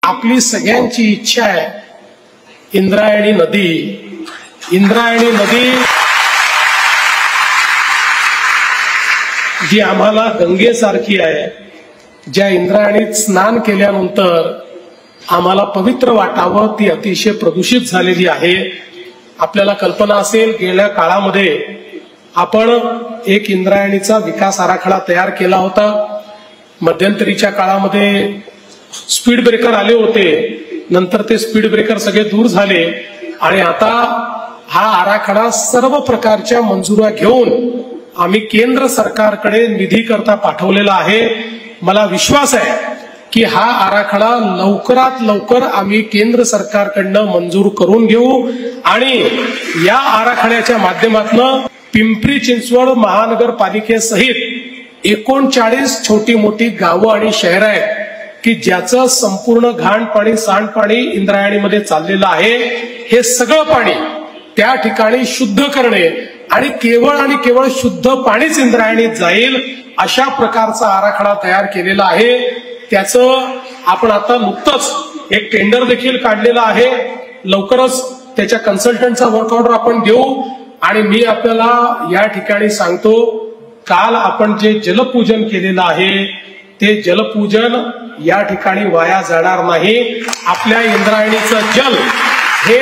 आपली सगळ्यांची इच्छा आहे इंद्रायणी नदी जी आम्हाला गंगेसारखी आहे, ज्या इंद्रायणीत स्नान केल्यानंतर आम्हाला पवित्र वाटावं, ती अतिशय प्रदूषित झालेली आहे। आपल्याला कल्पना असेल गेल्या काळामध्ये आपण एक इंद्रायणीचा विकास आराखडा तयार केला होता। मध्यंतरीच्या काळामध्ये स्पीड ब्रेकर आले होते, नंतर ते स्पीड ब्रेकर सगळे दूर झाले आणि आता हा आराखडा सर्व प्रकारच्या मंजुऱ्या घेऊन आम्ही केंद्र सरकारकडे निधी करता पाठवलेला आहे। मला विश्वास आहे की हा आराखडा लवकरात लवकर आम्ही केंद्र सरकारकडनं मंजूर करून घेऊ आणि या आराखड्याच्या माध्यमातून पिंपरी चिंचवड महानगरपालिकेसहित 39 छोटी मोठी गावं आणि शहरं आहेत की ज्याचं संपूर्ण घाण पाणी सांडपाणी इंद्रायणीमध्ये चाललेलं आहे। हे सगळं पाणी त्या ठिकाणी शुद्ध करणे आणि केवळ शुद्ध पाणीच इंद्रायणीत जाईल अशा प्रकारचा आराखडा तयार केलेला आहे। त्याचं आपण आता नुकतंच एक टेंडर देखील काढलेलं आहे। लवकरच त्याच्या कन्सल्टंटचा वर्क ऑर्डर आपण देऊ आणि मी आपल्याला या ठिकाणी सांगतो, काल आपण जे जलपूजन केलेलं आहे ते जलपूजन या ठिकाणी वाया जाणार नाही। आपल्या इंद्रायणीचं जल हे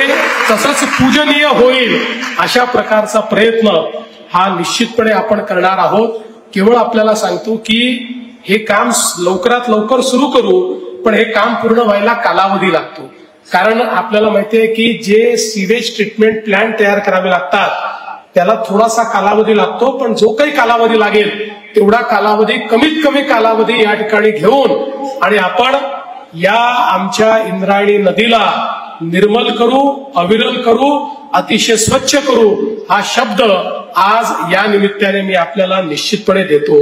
तसंच पूजनीय होईल अशा प्रकारचा प्रयत्न हा निश्चितपणे आपण करणार आहोत। केवळ आपल्याला सांगतो की हे काम लवकरात लवकर सुरू करू, पण हे काम पूर्ण व्हायला कालावधी लागतो। कारण आपल्याला माहिती आहे की जे सीवेज ट्रीटमेंट प्लांट तयार करावे लागतात त्याला थोडासा कालावधी लागतो, पण जो काही कालावधी लागेल तेवढा कालावधी कमीत कमी कालावधी या ठिकाणी घेऊन आणि आपण या आमच्या इंद्रायणी नदीला निर्मल करू, अविरल करू, अतिशय स्वच्छ करू हा शब्द आज या निमित्ताने मी आपल्याला निश्चितपणे देतो।